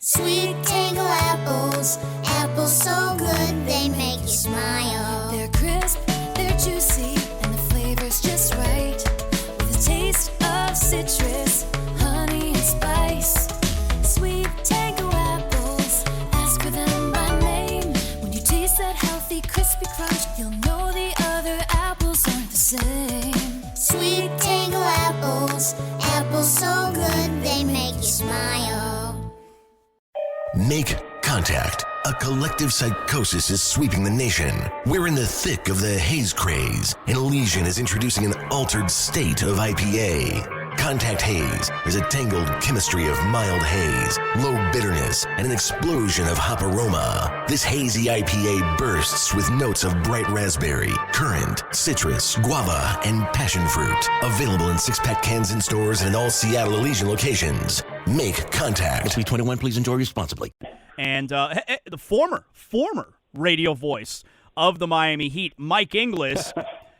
Sweet tangle apples, apples so good they make you smile. They're crisp, they're juicy, and the flavor's just right. With a taste of citrus, honey, and spice. Sweet tangle apples, ask for them by name. When you taste that healthy, crispy crunch, you'll know the other apples aren't the same. Sweet tangle apples, apples so good they make you smile. Make contact. A collective psychosis is sweeping the nation. We're in the thick of the haze craze, and Elysian is introducing an altered state of IPA. Contact Haze is a tangled chemistry of mild haze, low bitterness, and an explosion of hop aroma. This hazy IPA bursts with notes of bright raspberry, currant, citrus, guava, and passion fruit. Available in 6-pack cans in stores and in all Seattle Elysian locations. Make contact. Must be 21. Please enjoy responsibly. And the former radio voice of the Miami Heat, Mike Inglis.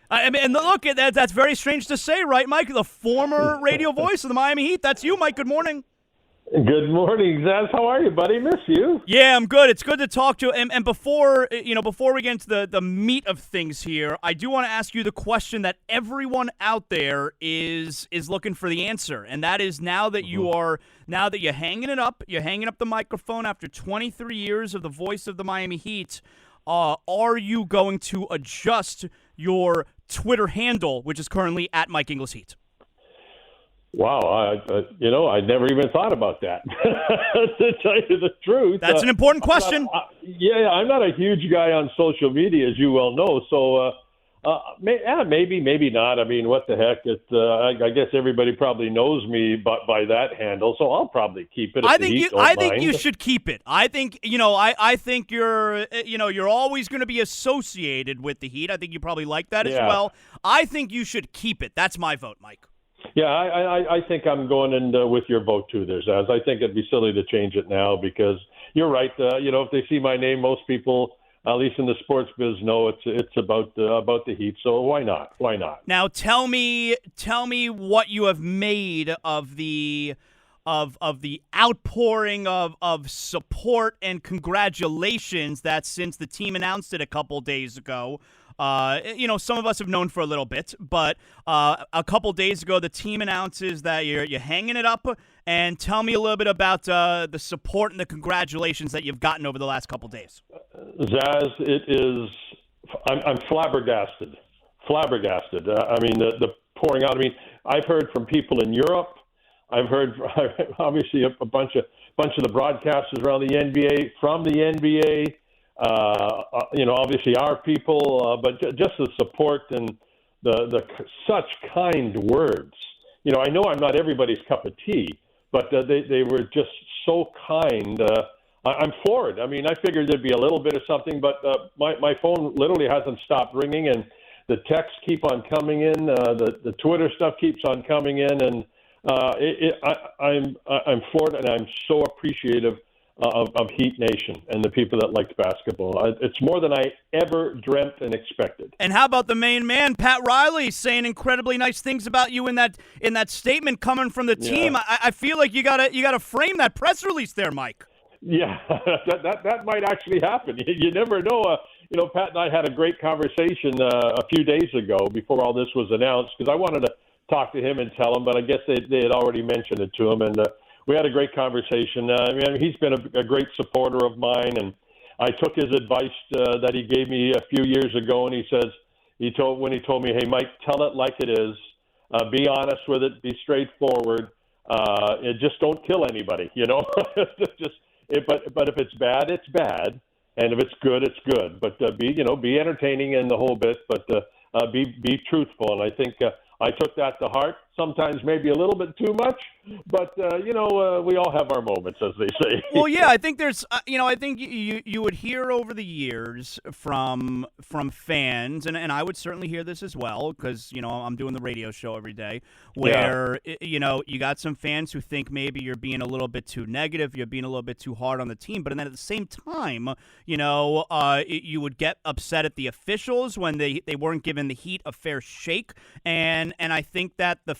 I mean, and look, that's very strange to say, right, Mike? The former radio voice of the Miami Heat. That's you, Mike. Good morning. Good morning, Zaz. How are you, buddy? Miss you. Yeah, I'm good. It's good to talk to you. And before we get into the meat of things here, I do want to ask you the question that everyone out there is looking for the answer, and that is now that you're hanging it up, you're hanging up the microphone after 23 years of the voice of the Miami Heat. Are you going to adjust your Twitter handle, which is currently at Mike Inglis Heat? Wow, I never even thought about that. To tell you the truth, that's an important question. I'm not a huge guy on social media, as you well know. So, maybe, maybe not. I mean, what the heck? I guess everybody probably knows me by that handle, so I'll probably keep it. I think you should keep it. I think I think you're always going to be associated with the Heat. I think you probably like that as well. I think you should keep it. That's my vote, Mike. Yeah, I think I'm going in with your vote too there, Zaz. I think it'd be silly to change it now because you're right. If they see my name, most people, at least in the sports biz, know it's about the Heat. So why not? Why not? Now tell me what you have made of the outpouring of support and congratulations that since the team announced it a couple days ago. Some of us have known for a little bit, but a couple days ago, the team announces that you're hanging it up. And tell me a little bit about the support and the congratulations that you've gotten over the last couple days. Zaz, I'm flabbergasted. I mean, the pouring out. I mean, I've heard from people in Europe. I've heard obviously a bunch of the broadcasters around the NBA, from the NBA. Obviously our people, but just the support and the such kind words. I know I'm not everybody's cup of tea, but they were just so kind. I'm floored. I mean, I figured there'd be a little bit of something, but my phone literally hasn't stopped ringing, and the texts keep on coming in. The Twitter stuff keeps on coming in, and I'm floored, and I'm so appreciative of Heat Nation and the people that liked basketball. It's more than I ever dreamt and expected. And how about the main man, Pat Riley, saying incredibly nice things about you in that statement coming from the team? Yeah. I feel like you gotta frame that press release there, Mike. Yeah, that might actually happen. You never know. Pat and I had a great conversation a few days ago before all this was announced because I wanted to talk to him and tell him, but I guess they had already mentioned it to him, and we had a great conversation. He's been a great supporter of mine, and I took his advice that he gave me a few years ago, and he told me, "Hey, Mike, tell it like it is. Be honest with it. Be straightforward. Just don't kill anybody. But if it's bad, it's bad, and if it's good, it's good. But be entertaining in the whole bit, but be truthful." And I think I took that to heart. Sometimes maybe a little bit too much, but we all have our moments, as they say. Well, yeah, I think there's, I think you would hear over the years from fans, and I would certainly hear this as well because I'm doing the radio show every day, where you got some fans who think maybe you're being a little bit too negative, you're being a little bit too hard on the team, but then at the same time, you would get upset at the officials when they weren't giving the Heat a fair shake, and I think that the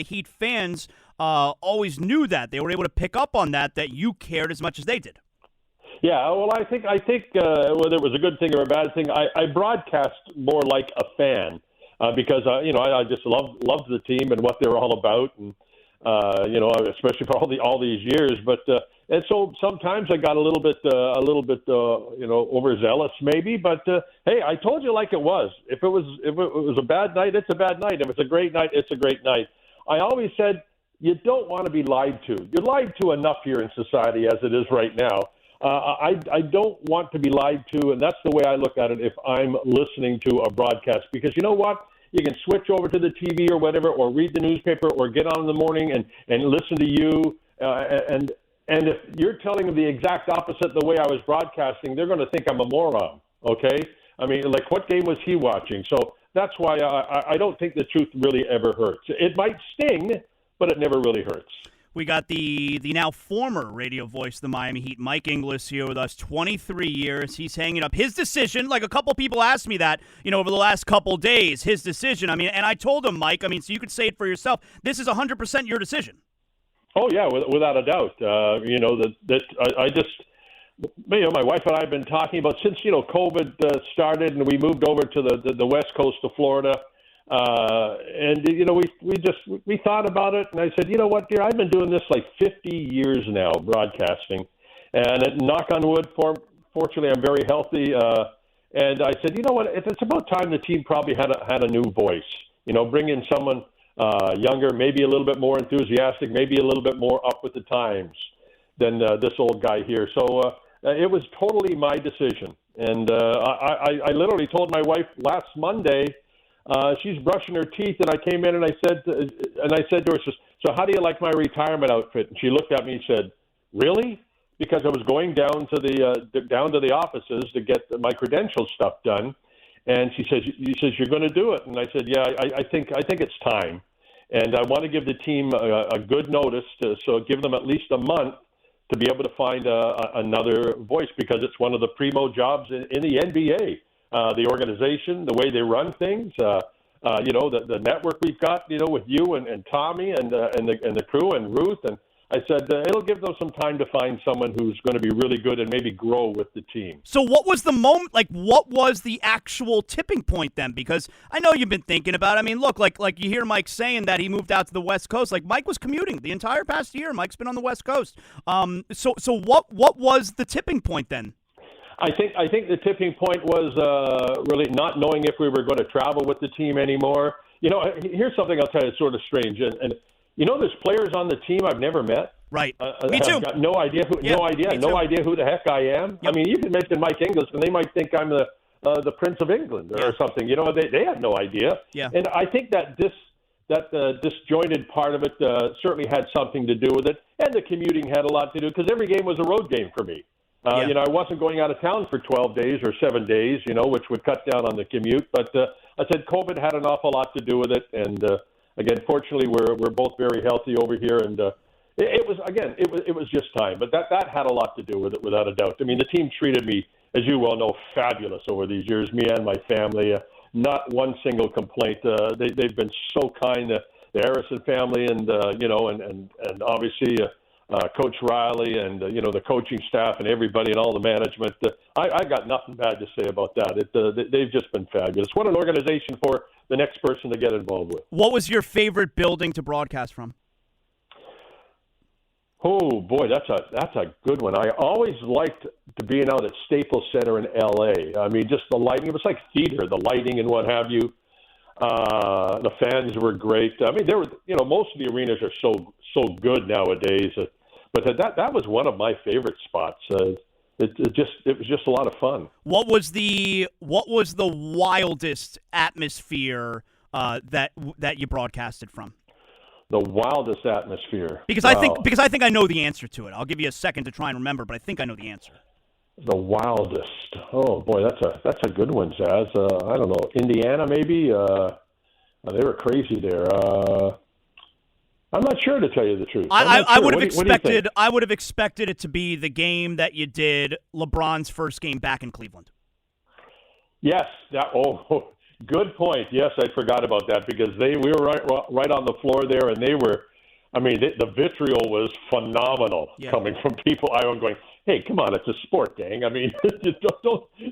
Heat fans always knew that. They were able to pick up on that you cared as much as they did. Yeah, well, I think whether it was a good thing or a bad thing, I broadcast more like a fan because I just loved the team and what they're all about, and especially for all these years. But and so sometimes I got a little bit overzealous maybe. But hey, I told you like it was. If it was a bad night, it's a bad night. If it's a great night, it's a great night. I always said you don't want to be lied to. You're lied to enough here in society as it is right now. I don't want to be lied to, and that's the way I look at it if I'm listening to a broadcast. Because you know what? You can switch over to the TV or whatever, or read the newspaper, or get on in the morning and listen to you. And if you're telling them the exact opposite the way I was broadcasting, they're going to think I'm a moron, okay? I mean, like, what game was he watching? So that's why I don't think the truth really ever hurts. It might sting, but it never really hurts. We got the now former radio voice of the Miami Heat, Mike Inglis, here with us, 23 years. He's hanging up his decision. Like, a couple people asked me that, over the last couple days, his decision. I mean, and I told him, Mike, so you could say it for yourself. This is 100% your decision. Oh, yeah, without a doubt. My wife and I have been talking about since, COVID started and we moved over to the west coast of Florida. We thought about it, and I said, you know what, dear, I've been doing this like 50 years now, broadcasting, and knock on wood, fortunately, I'm very healthy. And I said, you know what, it's about time the team probably had a new voice. Bring in someone younger, maybe a little bit more enthusiastic, maybe a little bit more up with the times than this old guy here. So it was totally my decision, and I literally told my wife last Monday. She's brushing her teeth, and I came in and I said to her, "So how do you like my retirement outfit?" And she looked at me and said, "Really?" Because I was going down to the offices to get my credential stuff done, and she says, "You're going to do it?" And I said, "Yeah, I think it's time, and I want to give the team a good notice so give them at least a month to be able to find another voice because it's one of the primo jobs in the NBA." The organization, the way they run things, the network we've got, with you and Tommy and the crew and Ruth. And I said, it'll give them some time to find someone who's going to be really good and maybe grow with the team. So what was the moment, what was the actual tipping point then? Because I know you've been thinking about it. I mean, look, like you hear Mike saying that he moved out to the West Coast. Like, Mike was commuting the entire past year. Mike's been on the West Coast. So what was the tipping point then? I think the tipping point was really not knowing if we were going to travel with the team anymore. Here's something I'll tell you, it's sort of strange, and there's players on the team I've never met. Right. Me too. I've got no idea who the heck I am. Yep. I mean, you can mention Mike Inglis, and they might think I'm the Prince of England or something. They have no idea. Yeah. And I think that disjointed part of it certainly had something to do with it, and the commuting had a lot to do because every game was a road game for me. I wasn't going out of town for 12 days or 7 days, which would cut down on the commute. But I said COVID had an awful lot to do with it. And again, fortunately, we're both very healthy over here. And it was just time. But that had a lot to do with it, without a doubt. I mean, the team treated me, as you well know, fabulous over these years. Me and my family, not one single complaint. They've been so kind. The Harrison family, and obviously. Coach Riley and, the coaching staff and everybody and all the management. I got nothing bad to say about that. They've just been fabulous. What an organization for the next person to get involved with. What was your favorite building to broadcast from? Oh, boy, that's a good one. I always liked being out at Staples Center in L.A. I mean, just the lighting. It was like theater, the lighting and what have you. The fans were great. I mean, most of the arenas are so good nowadays. But that was one of my favorite spots. It was just a lot of fun. What was the wildest atmosphere that you broadcasted from? The wildest atmosphere. Because I think I know the answer to it. I'll give you a second to try and remember, but I think I know the answer. The wildest. Oh boy, that's a good one, Zaz. I don't know. Indiana, maybe. They were crazy there. I'm not sure, to tell you the truth. I would have expected. I would have expected it to be the game that you did, LeBron's first game back in Cleveland. Yes. Good point. Yes, I forgot about that because we were right on the floor there, and they were. I mean, the vitriol was phenomenal coming from people. I was going, hey, come on, it's a sport, gang. I mean,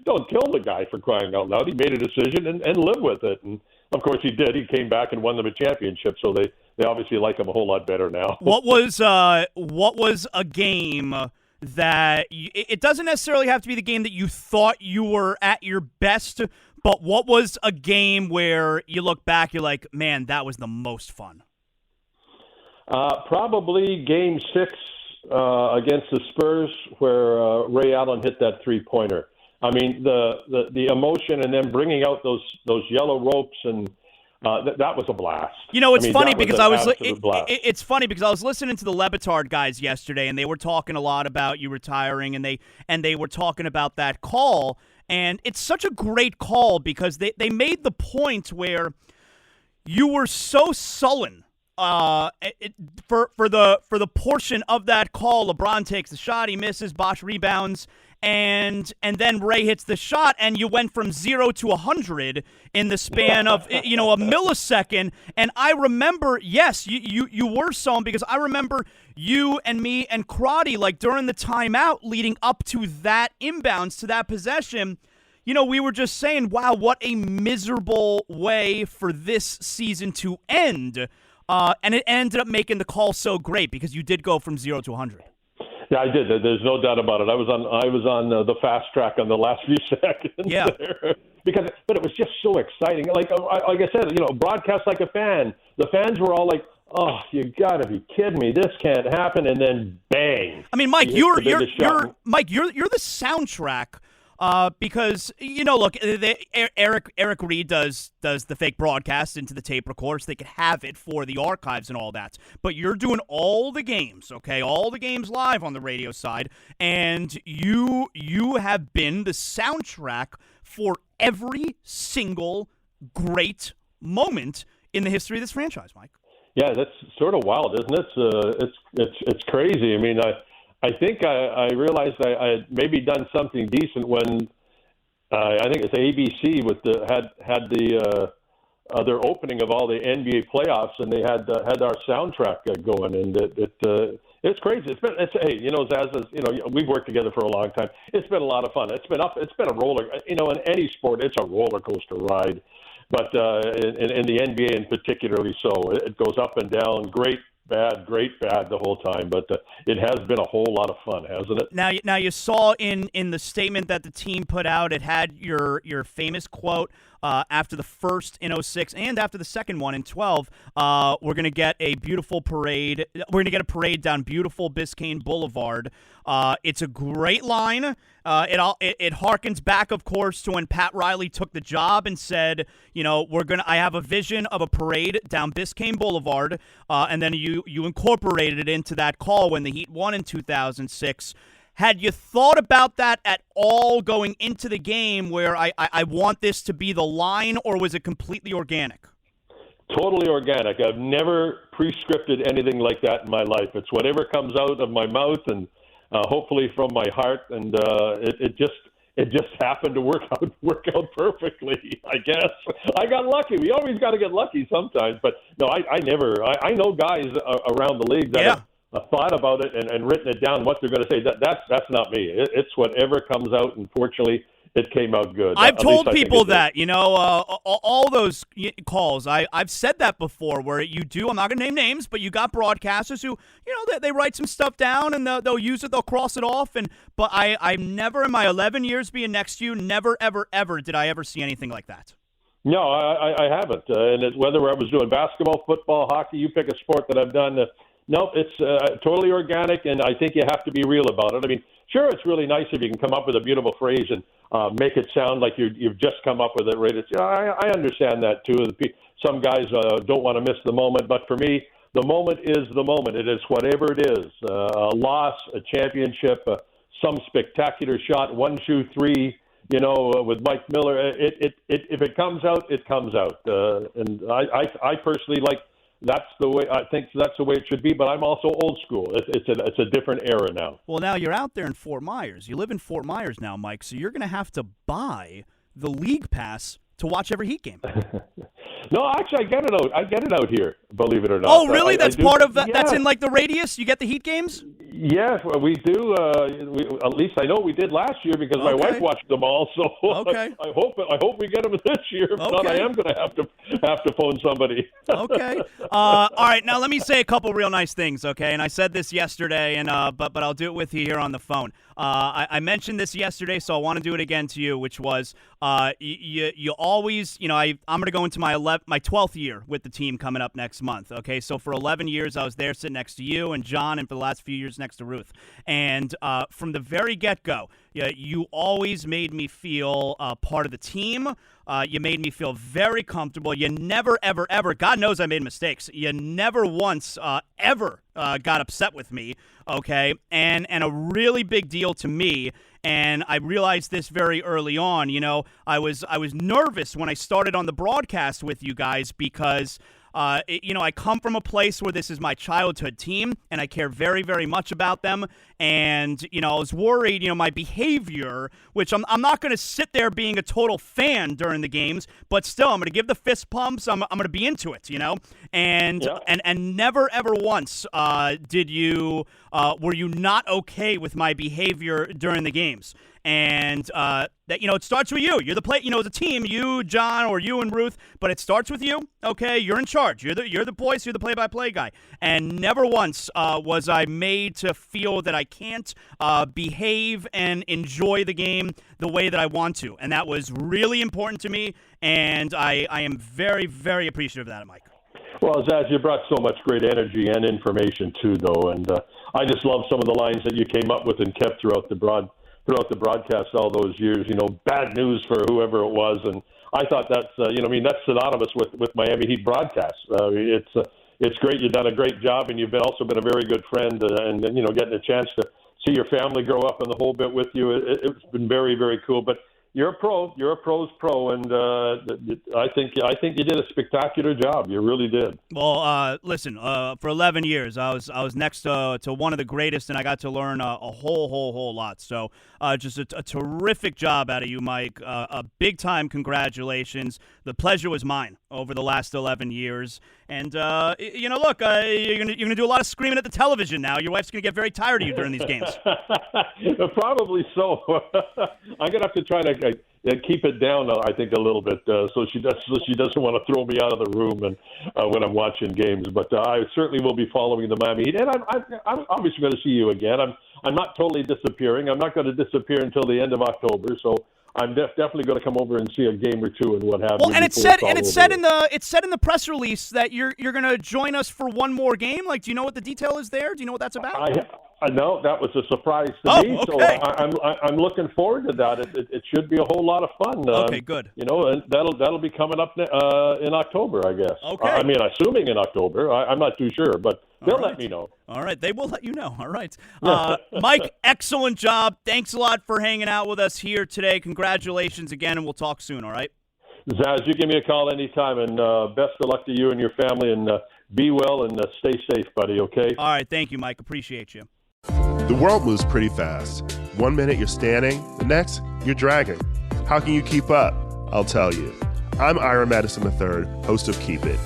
don't kill the guy for crying out loud. He made a decision and live with it. And, of course, he did. He came back and won them a championship, so they obviously like him a whole lot better now. What was a game that it doesn't necessarily have to be the game that you thought you were at your best, but what was a game where you look back, you're like, man, that was the most fun? Probably Game 6 against the Spurs, where Ray Allen hit that three-pointer. I mean, the emotion and then bringing out those yellow ropes, and that was a blast. You know, it's funny because it's funny because I was listening to the Le Batard guys yesterday, and they were talking a lot about you retiring, and they were talking about that call, and it's such a great call because they made the point where you were so sullen. For the portion of that call, LeBron takes the shot, he misses, Bosh rebounds, and then Ray hits the shot, and you went from 0 to 100 in the span of a millisecond. And I remember, yes, you were sullen because I remember you and me and Crotty, like during the timeout leading up to that inbounds to that possession. We were just saying, wow, what a miserable way for this season to end. And it ended up making the call so great because you did go from 0 to 100. Yeah, I did. There's no doubt about it. I was on the fast track on the last few seconds there. But it was just so exciting. Like I said, broadcast like a fan. The fans were all like, "Oh, you got to be kidding me! This can't happen!" And then bang. I mean, Mike, you're the soundtrack. Because look, Eric Reed does the fake broadcast into the tape recorder so they could have it for the archives and all that. But you're doing all the games, okay, all the games live on the radio side, and you have been the soundtrack for every single great moment in the history of this franchise, Mike. Yeah, that's sort of wild, isn't it? It's crazy. I mean, I think I realized I had maybe done something decent when I think it's ABC had their opening of all the NBA playoffs, and they had our soundtrack going, and it's crazy. Zaz, we've worked together for a long time. It's been a lot of fun. It's been a roller. In any sport, it's a roller coaster ride, but in the NBA in particularly so, it goes up and down. Great bad the whole time, but it has been a whole lot of fun, hasn't it? Now you saw in the statement that the team put out, it had your famous quote after the first in 06 and after the second one in 12. We're going to get a beautiful parade. We're going to get a parade down beautiful Biscayne Boulevard. It's a great line. It harkens back, of course, to when Pat Riley took the job and said, I have a vision of a parade down Biscayne Boulevard, and then you incorporated it into that call when the Heat won in 2006. Had you thought about that at all going into the game where I want this to be the line, or was it completely organic? Totally organic. I've never pre-scripted anything like that in my life. It's whatever comes out of my mouth and hopefully from my heart, and it just happened to work out perfectly, I guess. I got lucky. We always got to get lucky sometimes, but no, I never. I know guys around the league that have thought about it and written it down, what they're going to say. That's not me. It's whatever comes out, and fortunately, it came out good. I've told people that, all those calls, I've said that before, where you do, I'm not going to name names, but you got broadcasters who, they write some stuff down and they'll use it, they'll cross it off. But I never, in my 11 years being next to you, never, ever, ever did I ever see anything like that. No, I haven't. And whether I was doing basketball, football, hockey, you pick a sport that I've done. Nope, it's totally organic, and I think you have to be real about it. I mean, sure, it's really nice if you can come up with a beautiful phrase and make it sound like you've just come up with it. Right? I understand that, too. Some guys don't want to miss the moment, but for me, the moment is the moment. It is whatever it is, a loss, a championship, some spectacular shot, 1, 2, 3, with Mike Miller. If it comes out, it comes out. And I personally like that's the way. I think that's the way it should be. But I'm also old school. It's a different era now. Well, now you're out there in Fort Myers. You live in Fort Myers now, Mike. So you're going to have to buy the league pass to watch every Heat game. No, actually, I get it out here. Believe it or not. Oh, really? That's I do. part of that. Yeah. That's in like the radius. You get the Heat games. Yes, well, we do. At least I know we did last year because my Okay. wife watched them all. So Okay. I hope we get them this year. If not, I Okay. am going to have to phone somebody. Okay. All right. Now let me say a couple real nice things. Okay. And I said this yesterday, and but I'll do it with you here on the phone. I mentioned this yesterday, so I want to do it again to you, which was you always, I'm going to go into my 12th year with the team coming up next month. Okay. So for 11 years, I was there sitting next to you and John, and for the last few years next to Ruth. And from the very get-go, you always made me feel part of the team. You made me feel very comfortable. You never, ever, ever, God knows I made mistakes. You never once, ever got upset with me, okay? And a really big deal to me, and I realized this very early on, I was nervous when I started on the broadcast with you guys because I come from a place where this is my childhood team, and I care very, very much about them. And, I was worried, my behavior, which I'm not going to sit there being a total fan during the games, but still, I'm going to give the fist pumps. I'm going to be into it, And Yeah. and never, ever once were you not okay with my behavior during the games. And that it starts with you. You're the play. As a team, you, John, or you and Ruth. But it starts with you. Okay, you're in charge. You're the voice. You're the play-by-play guy. And never once was I made to feel that I can't behave and enjoy the game the way that I want to. And that was really important to me. And I am very, very appreciative of that, Mike. Well, Zaz, you brought so much great energy and information too, though, and I just love some of the lines that you came up with and kept throughout the broadcast all those years. Bad news for whoever it was, and I thought that's that's synonymous with Miami Heat broadcasts. It's great. You've done a great job, and you've also been a very good friend, and getting a chance to see your family grow up and the whole bit with you. It's been very, very cool. But you're a pro. You're a pro's pro, and I think you did a spectacular job. You really did. Well, listen. For 11 years, I was next to one of the greatest, and I got to learn a whole lot. So, just a terrific job out of you, Mike. A big time congratulations. The pleasure was mine over the last 11 years. And look, you're gonna do a lot of screaming at the television now. Your wife's gonna get very tired of you during these games. Probably so. I'm gonna have to try to keep it down, I think, a little bit, so she doesn't want to throw me out of the room and when I'm watching games. But I certainly will be following the Miami Heat, and I'm obviously going to see you again. I'm not totally disappearing. I'm not going to disappear until the end of October, so I'm definitely going to come over and see a game or two and what have you. Well, and it's said in the press release that you're going to join us for one more game. Like, do you know what the detail is there? Do you know what that's about? I know that was a surprise to me, okay. So I'm looking forward to that. It should be a whole lot of fun. Okay, good. And that'll be coming up in October, I guess. Okay. I mean, assuming in October. I'm not too sure, but they'll let me know. All right, they will let you know. All right, Mike, excellent job. Thanks a lot for hanging out with us here today. Congratulations again, and we'll talk soon. All right. Zaz, you give me a call anytime, and best of luck to you and your family, and be well and stay safe, buddy. Okay. All right, thank you, Mike. Appreciate you. The world moves pretty fast. 1 minute you're standing, the next you're dragging. How can you keep up? I'll tell you. I'm Ira Madison III, host of Keep It.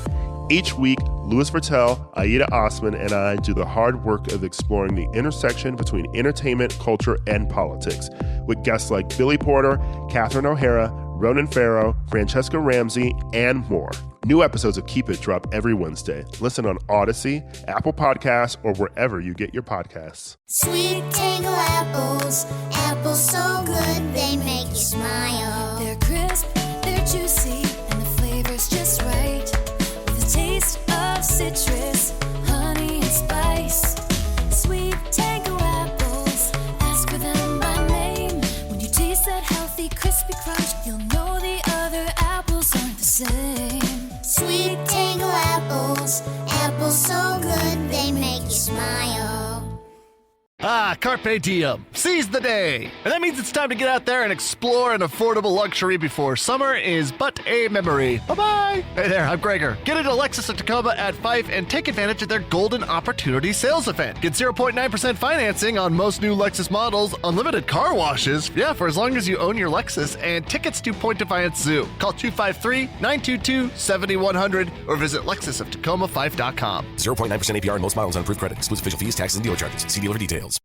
Each week, Louis Vertel, Aida Osman, and I do the hard work of exploring the intersection between entertainment, culture, and politics, with guests like Billy Porter, Catherine O'Hara, Ronan Farrow, Francesca Ramsey, and more. New episodes of Keep It drop every Wednesday. Listen on Odyssey, Apple Podcasts, or wherever you get your podcasts. Sweet tango apples, apples so good they make you smile. They're crisp, they're juicy, and the flavor's just right. With a taste of citrus, honey, and spice. Sweet tango apples, ask for them by name. When you taste that healthy, crispy crunch, you'll know the other apples aren't the same. Sweet tango apples, apples so good they make you smile. Ah, Carpe diem. Seize the day. And that means it's time to get out there and explore an affordable luxury before summer is but a memory. Bye-bye. Hey there, I'm Gregor. Get into Lexus of Tacoma at Fife and take advantage of their Golden Opportunity Sales Event. Get 0.9% financing on most new Lexus models, unlimited car washes, for as long as you own your Lexus, and tickets to Point Defiance Zoo. Call 253-922-7100 or visit LexusofTacoma5.com. 0.9% APR on most models on approved credit. Exclusive official fees, taxes, and dealer charges. See dealer for details.